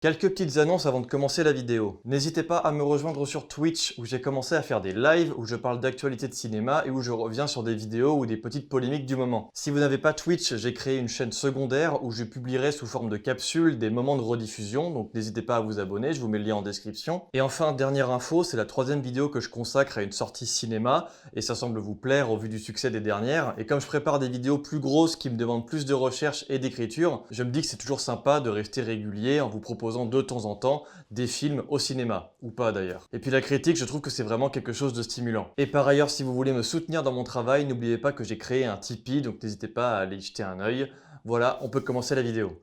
Quelques petites annonces avant de commencer la vidéo. N'hésitez pas à me rejoindre sur Twitch où j'ai commencé à faire des lives où je parle d'actualité de cinéma et où je reviens sur des vidéos ou des petites polémiques du moment. Si vous n'avez pas Twitch, j'ai créé une chaîne secondaire où je publierai sous forme de capsules des moments de rediffusion, donc n'hésitez pas à vous abonner, je vous mets le lien en description. Et enfin, dernière info, c'est la troisième vidéo que je consacre à une sortie cinéma et ça semble vous plaire au vu du succès des dernières. Et comme je prépare des vidéos plus grosses qui me demandent plus de recherche et d'écriture, je me dis que c'est toujours sympa de rester régulier en vous proposant de temps en temps des films au cinéma, ou pas d'ailleurs. Et puis la critique, je trouve que c'est vraiment quelque chose de stimulant. Et par ailleurs, si vous voulez me soutenir dans mon travail, n'oubliez pas que j'ai créé un Tipeee, donc n'hésitez pas à aller y jeter un œil. Voilà, on peut commencer la vidéo.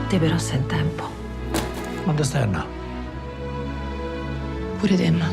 Ti verrò se in tempo. Quando stai a andare? Pure Demma.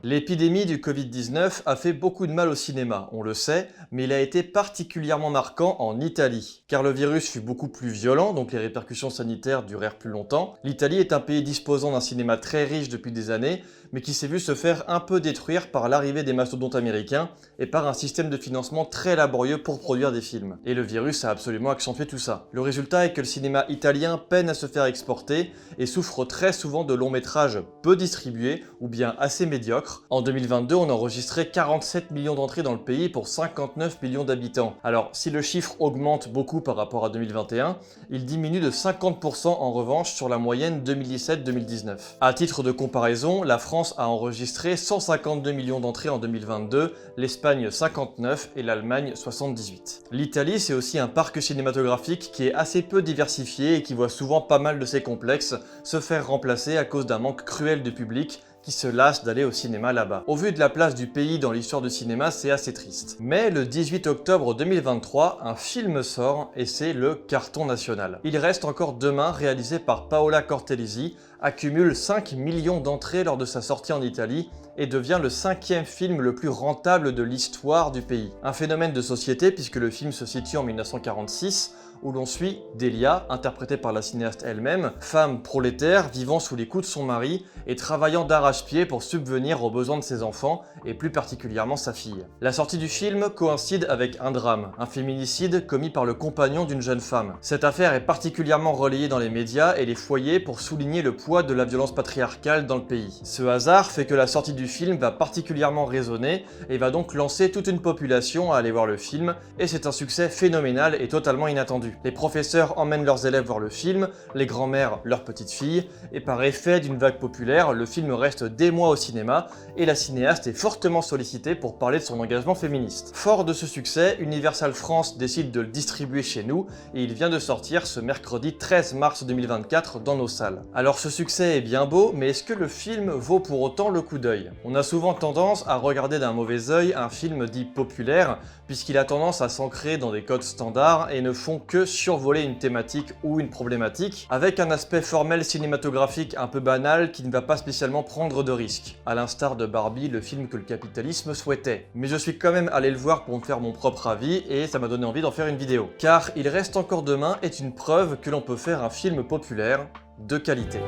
L'épidémie du Covid-19 a fait beaucoup de mal au cinéma, on le sait, mais il a été particulièrement marquant en Italie. Car le virus fut beaucoup plus violent, donc les répercussions sanitaires durèrent plus longtemps. L'Italie est un pays disposant d'un cinéma très riche depuis des années, mais qui s'est vu se faire un peu détruire par l'arrivée des mastodontes américains et par un système de financement très laborieux pour produire des films. Et le virus a absolument accentué tout ça. Le résultat est que le cinéma italien peine à se faire exporter et souffre très souvent de longs métrages peu distribués ou bien assez médiocres. En 2022, on enregistrait 47 millions d'entrées dans le pays pour 59 millions d'habitants. Alors, si le chiffre augmente beaucoup par rapport à 2021, il diminue de 50% en revanche sur la moyenne 2017-2019. À titre de comparaison, la France a enregistré 152 millions d'entrées en 2022, l'Espagne 59 et l'Allemagne 78. L'Italie, c'est aussi un parc cinématographique qui est assez peu diversifié et qui voit souvent pas mal de ses complexes se faire remplacer à cause d'un manque cruel de public qui se lassent d'aller au cinéma là-bas. Au vu de la place du pays dans l'histoire du cinéma, c'est assez triste. Mais le 18 octobre 2023, un film sort et c'est le carton national. Il reste encore demain, réalisé par Paola Cortellesi, accumule 5 millions d'entrées lors de sa sortie en Italie et devient le 5e film le plus rentable de l'histoire du pays. Un phénomène de société puisque le film se situe en 1946, où l'on suit Delia, interprétée par la cinéaste elle-même, femme prolétaire vivant sous les coups de son mari et travaillant d'arrache-pied pour subvenir aux besoins de ses enfants et plus particulièrement sa fille. La sortie du film coïncide avec un drame, un féminicide commis par le compagnon d'une jeune femme. Cette affaire est particulièrement relayée dans les médias et les foyers pour souligner le poids de la violence patriarcale dans le pays. Ce hasard fait que la sortie du film va particulièrement résonner et va donc lancer toute une population à aller voir le film et c'est un succès phénoménal et totalement inattendu. Les professeurs emmènent leurs élèves voir le film, les grands-mères leurs petites filles, et par effet d'une vague populaire, le film reste des mois au cinéma, et la cinéaste est fortement sollicitée pour parler de son engagement féministe. Fort de ce succès, Universal France décide de le distribuer chez nous, et il vient de sortir ce mercredi 13 mars 2024 dans nos salles. Alors ce succès est bien beau, mais est-ce que le film vaut pour autant le coup d'œil? On a souvent tendance à regarder d'un mauvais œil un film dit populaire, puisqu'il a tendance à s'ancrer dans des codes standards et ne font que survoler une thématique ou une problématique, avec un aspect formel cinématographique un peu banal qui ne va pas spécialement prendre de risques, à l'instar de Barbie, le film que le capitalisme souhaitait. Mais je suis quand même allé le voir pour me faire mon propre avis et ça m'a donné envie d'en faire une vidéo. Car Il reste encore demain est une preuve que l'on peut faire un film populaire de qualité.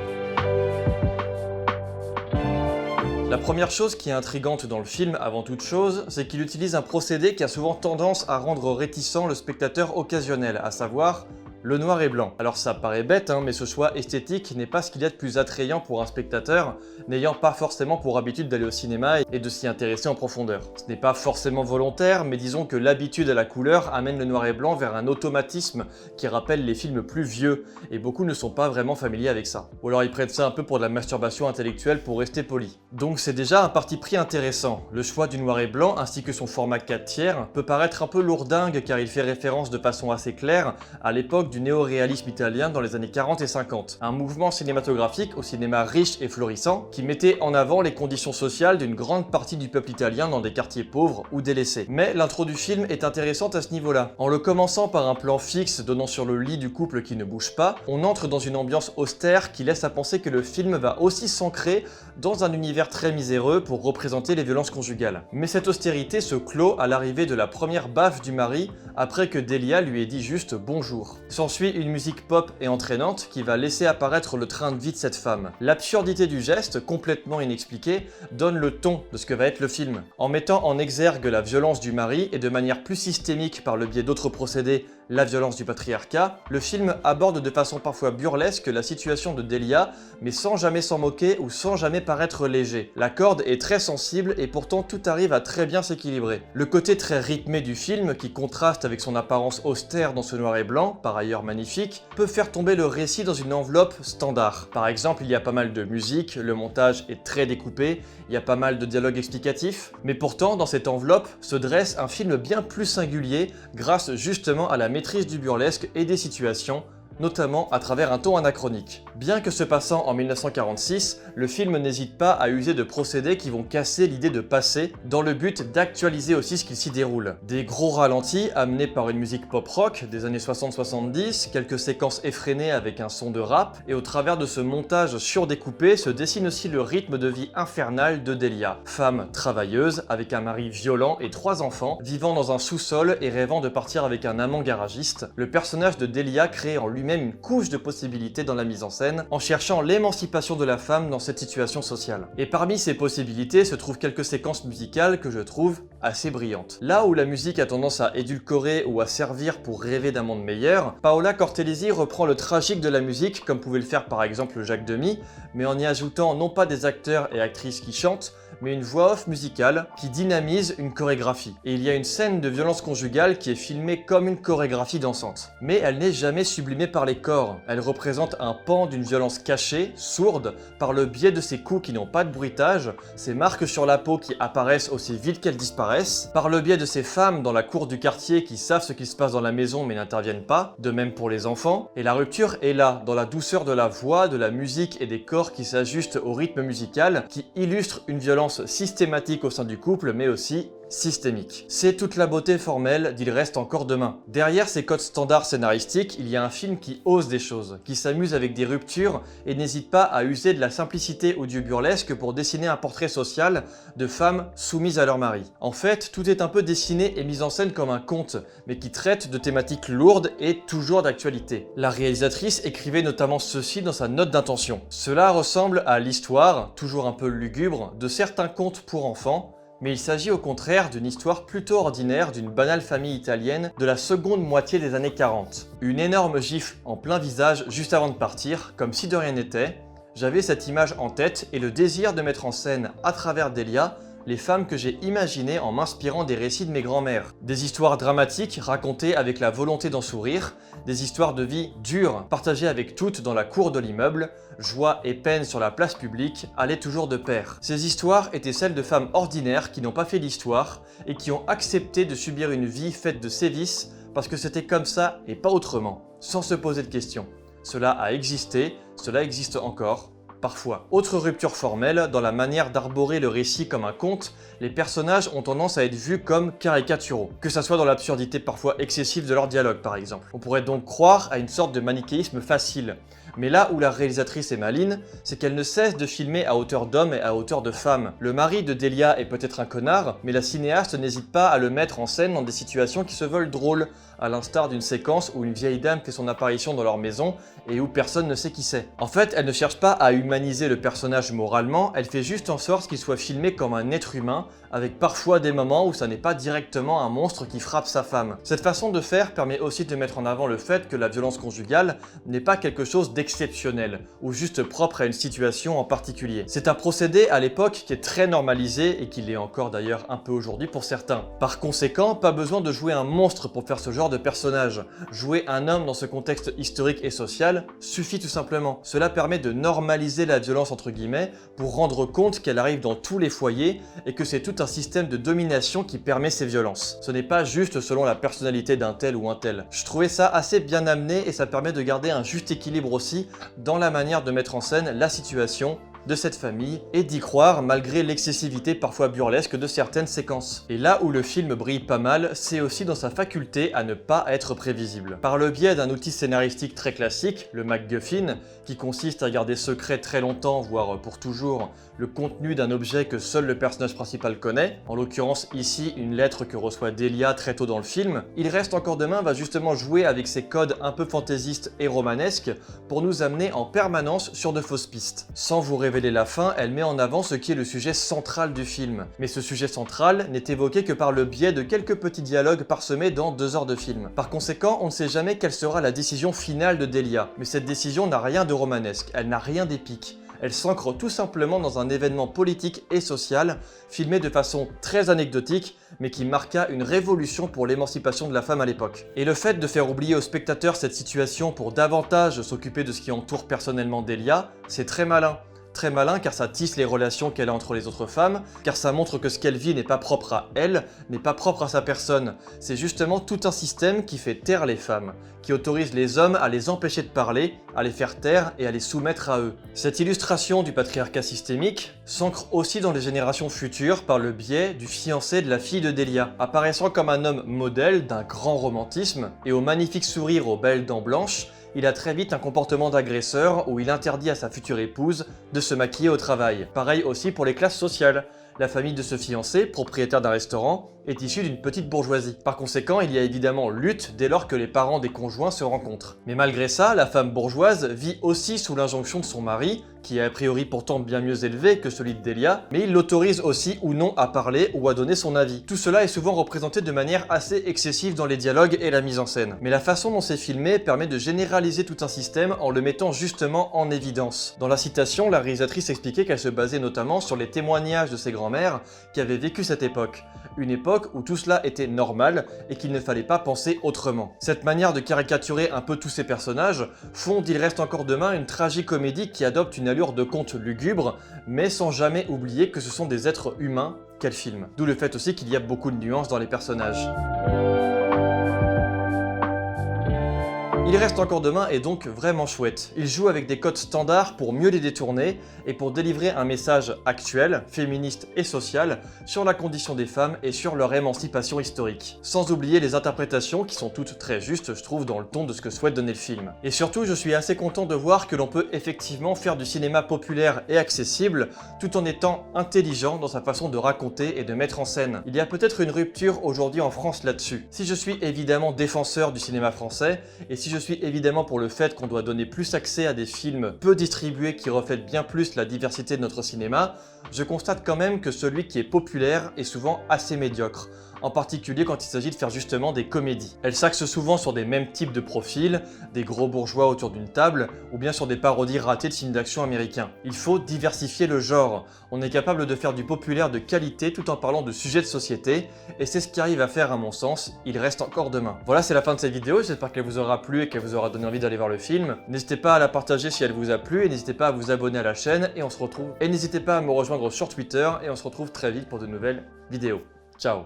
La première chose qui est intrigante dans le film, avant toute chose, c'est qu'il utilise un procédé qui a souvent tendance à rendre réticent le spectateur occasionnel, à savoir le noir et blanc. Alors ça paraît bête, mais ce choix esthétique n'est pas ce qu'il y a de plus attrayant pour un spectateur, n'ayant pas forcément pour habitude d'aller au cinéma et de s'y intéresser en profondeur. Ce n'est pas forcément volontaire, mais disons que l'habitude à la couleur amène le noir et blanc vers un automatisme qui rappelle les films plus vieux, et beaucoup ne sont pas vraiment familiers avec ça. Ou alors ils prennent ça un peu pour de la masturbation intellectuelle pour rester poli. Donc c'est déjà un parti pris intéressant. Le choix du noir et blanc, ainsi que son format 4/3, peut paraître un peu lourdingue car il fait référence de façon assez claire à l'époque du néo-réalisme italien dans les années 40 et 50. Un mouvement cinématographique au cinéma riche et florissant qui mettait en avant les conditions sociales d'une grande partie du peuple italien dans des quartiers pauvres ou délaissés. Mais l'intro du film est intéressante à ce niveau-là. En le commençant par un plan fixe donnant sur le lit du couple qui ne bouge pas, on entre dans une ambiance austère qui laisse à penser que le film va aussi s'ancrer dans un univers très miséreux pour représenter les violences conjugales. Mais cette austérité se clôt à l'arrivée de la première baffe du mari après que Delia lui ait dit juste bonjour. S'ensuit une musique pop et entraînante qui va laisser apparaître le train de vie de cette femme. L'absurdité du geste, complètement inexpliqué, donne le ton de ce que va être le film. En mettant en exergue la violence du mari et de manière plus systémique par le biais d'autres procédés, la violence du patriarcat, le film aborde de façon parfois burlesque la situation de Delia, mais sans jamais s'en moquer ou sans jamais paraître léger. La corde est très sensible et pourtant tout arrive à très bien s'équilibrer. Le côté très rythmé du film, qui contraste avec son apparence austère dans ce noir et blanc, par ailleurs magnifique, peut faire tomber le récit dans une enveloppe standard. Par exemple, il y a pas mal de musique, le montage est très découpé, il y a pas mal de dialogues explicatifs, mais pourtant dans cette enveloppe se dresse un film bien plus singulier grâce justement à la maîtrise du burlesque et des situations, notamment à travers un ton anachronique. Bien que se passant en 1946, le film n'hésite pas à user de procédés qui vont casser l'idée de passé, dans le but d'actualiser aussi ce qui s'y déroule. Des gros ralentis amenés par une musique pop-rock des années 60-70, quelques séquences effrénées avec un son de rap, et au travers de ce montage surdécoupé se dessine aussi le rythme de vie infernal de Delia. Femme travailleuse, avec un mari violent et 3 enfants, vivant dans un sous-sol et rêvant de partir avec un amant garagiste, le personnage de Delia crée en lui-même une couche de possibilités dans la mise en scène, en cherchant l'émancipation de la femme dans cette situation sociale. Et parmi ces possibilités se trouvent quelques séquences musicales que je trouve assez brillantes. Là où la musique a tendance à édulcorer ou à servir pour rêver d'un monde meilleur, Paola Cortellesi reprend le tragique de la musique, comme pouvait le faire par exemple Jacques Demy, mais en y ajoutant non pas des acteurs et actrices qui chantent, mais une voix off musicale qui dynamise une chorégraphie. Et il y a une scène de violence conjugale qui est filmée comme une chorégraphie dansante. Mais elle n'est jamais sublimée par les corps. Elle représente un pan d'une violence cachée, sourde, par le biais de ces coups qui n'ont pas de bruitage, ces marques sur la peau qui apparaissent aussi vite qu'elles disparaissent, par le biais de ces femmes dans la cour du quartier qui savent ce qui se passe dans la maison mais n'interviennent pas, de même pour les enfants. Et la rupture est là, dans la douceur de la voix, de la musique et des corps qui s'ajustent au rythme musical, qui illustre une violence systématique au sein du couple, mais aussi systémique. C'est toute la beauté formelle d'Il reste encore demain. Derrière ces codes standards scénaristiques, il y a un film qui ose des choses, qui s'amuse avec des ruptures et n'hésite pas à user de la simplicité ou du burlesque pour dessiner un portrait social de femmes soumises à leur mari. En fait, tout est un peu dessiné et mis en scène comme un conte, mais qui traite de thématiques lourdes et toujours d'actualité. La réalisatrice écrivait notamment ceci dans sa note d'intention. Cela ressemble à l'histoire, toujours un peu lugubre, de certains contes pour enfants, mais il s'agit au contraire d'une histoire plutôt ordinaire d'une banale famille italienne de la seconde moitié des années 40. Une énorme gifle en plein visage juste avant de partir, comme si de rien n'était. J'avais cette image en tête et le désir de mettre en scène, à travers Delia, les femmes que j'ai imaginées en m'inspirant des récits de mes grands-mères. Des histoires dramatiques racontées avec la volonté d'en sourire, des histoires de vie dures partagées avec toutes dans la cour de l'immeuble, joie et peine sur la place publique allaient toujours de pair. Ces histoires étaient celles de femmes ordinaires qui n'ont pas fait l'histoire et qui ont accepté de subir une vie faite de sévices parce que c'était comme ça et pas autrement, sans se poser de questions. Cela a existé, cela existe encore. Parfois. Autre rupture formelle, dans la manière d'arborer le récit comme un conte, les personnages ont tendance à être vus comme caricaturaux, que ça soit dans l'absurdité parfois excessive de leur dialogue par exemple. On pourrait donc croire à une sorte de manichéisme facile. Mais là où la réalisatrice est maligne, c'est qu'elle ne cesse de filmer à hauteur d'homme et à hauteur de femme. Le mari de Delia est peut-être un connard, mais la cinéaste n'hésite pas à le mettre en scène dans des situations qui se veulent drôles, à l'instar d'une séquence où une vieille dame fait son apparition dans leur maison et où personne ne sait qui c'est. En fait, elle ne cherche pas à humaniser le personnage moralement, elle fait juste en sorte qu'il soit filmé comme un être humain, avec parfois des moments où ça n'est pas directement un monstre qui frappe sa femme. Cette façon de faire permet aussi de mettre en avant le fait que la violence conjugale n'est pas quelque chose d'exceptionnel, ou juste propre à une situation en particulier. C'est un procédé à l'époque qui est très normalisé, et qui l'est encore d'ailleurs un peu aujourd'hui pour certains. Par conséquent, pas besoin de jouer un monstre pour faire ce genre de personnage. Jouer un homme dans ce contexte historique et social suffit tout simplement. Cela permet de normaliser la violence entre guillemets, pour rendre compte qu'elle arrive dans tous les foyers, et que c'est tout un système de domination qui permet ces violences. Ce n'est pas juste selon la personnalité d'un tel ou un tel. Je trouvais ça assez bien amené et ça permet de garder un juste équilibre aussi dans la manière de mettre en scène la situation de cette famille et d'y croire malgré l'excessivité parfois burlesque de certaines séquences. Et là où le film brille pas mal, c'est aussi dans sa faculté à ne pas être prévisible. Par le biais d'un outil scénaristique très classique, le MacGuffin, qui consiste à garder secret très longtemps, voire pour toujours, le contenu d'un objet que seul le personnage principal connaît, en l'occurrence ici une lettre que reçoit Delia très tôt dans le film, Il reste encore demain va justement jouer avec ces codes un peu fantaisistes et romanesques pour nous amener en permanence sur de fausses pistes. Sans vous révéler la fin, elle met en avant ce qui est le sujet central du film. Mais ce sujet central n'est évoqué que par le biais de quelques petits dialogues parsemés dans 2 heures de film. Par conséquent, on ne sait jamais quelle sera la décision finale de Delia, mais cette décision n'a rien de romanesque, elle n'a rien d'épique. Elle s'ancre tout simplement dans un événement politique et social, filmé de façon très anecdotique, mais qui marqua une révolution pour l'émancipation de la femme à l'époque. Et le fait de faire oublier aux spectateurs cette situation pour davantage s'occuper de ce qui entoure personnellement Delia, c'est très malin. Très malin car ça tisse les relations qu'elle a entre les autres femmes, car ça montre que ce qu'elle vit n'est pas propre à elle, n'est pas propre à sa personne. C'est justement tout un système qui fait taire les femmes, qui autorise les hommes à les empêcher de parler, à les faire taire et à les soumettre à eux. Cette illustration du patriarcat systémique s'ancre aussi dans les générations futures par le biais du fiancé de la fille de Delia, apparaissant comme un homme modèle d'un grand romantisme et au magnifique sourire aux belles dents blanches. Il a très vite un comportement d'agresseur où il interdit à sa future épouse de se maquiller au travail. Pareil aussi pour les classes sociales. La famille de ce fiancé, propriétaire d'un restaurant, est issue d'une petite bourgeoisie. Par conséquent, il y a évidemment lutte dès lors que les parents des conjoints se rencontrent. Mais malgré ça, la femme bourgeoise vit aussi sous l'injonction de son mari, qui est a priori pourtant bien mieux élevé que celui de Delia, mais il l'autorise aussi ou non à parler ou à donner son avis. Tout cela est souvent représenté de manière assez excessive dans les dialogues et la mise en scène. Mais la façon dont c'est filmé permet de généraliser tout un système en le mettant justement en évidence. Dans la citation, la réalisatrice expliquait qu'elle se basait notamment sur les témoignages de ses grands-mères qui avaient vécu cette époque. Une époque où tout cela était normal et qu'il ne fallait pas penser autrement. Cette manière de caricaturer un peu tous ces personnages font d'Il reste encore demain une tragicomédie qui adopte une allure de conte lugubre, mais sans jamais oublier que ce sont des êtres humains qu'elle filme. D'où le fait aussi qu'il y a beaucoup de nuances dans les personnages. Il reste encore demain est donc vraiment chouette. Il joue avec des codes standards pour mieux les détourner et pour délivrer un message actuel, féministe et social sur la condition des femmes et sur leur émancipation historique. Sans oublier les interprétations qui sont toutes très justes, je trouve, dans le ton de ce que souhaite donner le film. Et surtout, je suis assez content de voir que l'on peut effectivement faire du cinéma populaire et accessible tout en étant intelligent dans sa façon de raconter et de mettre en scène. Il y a peut-être une rupture aujourd'hui en France là-dessus. Si je suis évidemment défenseur du cinéma français et si je suis évidemment pour le fait qu'on doit donner plus accès à des films peu distribués qui reflètent bien plus la diversité de notre cinéma, je constate quand même que celui qui est populaire est souvent assez médiocre, en particulier quand il s'agit de faire justement des comédies. Elles s'axent souvent sur des mêmes types de profils, des gros bourgeois autour d'une table, ou bien sur des parodies ratées de films d'action américains. Il faut diversifier le genre. On est capable de faire du populaire de qualité tout en parlant de sujets de société, et c'est ce qui arrive à faire à mon sens, Il reste encore demain. Voilà, c'est la fin de cette vidéo, j'espère qu'elle vous aura plu et qu'elle vous aura donné envie d'aller voir le film. N'hésitez pas à la partager si elle vous a plu, et n'hésitez pas à vous abonner à la chaîne, et on se retrouve. Et n'hésitez pas à me rejoindre sur Twitter, et on se retrouve très vite pour de nouvelles vidéos. Ciao!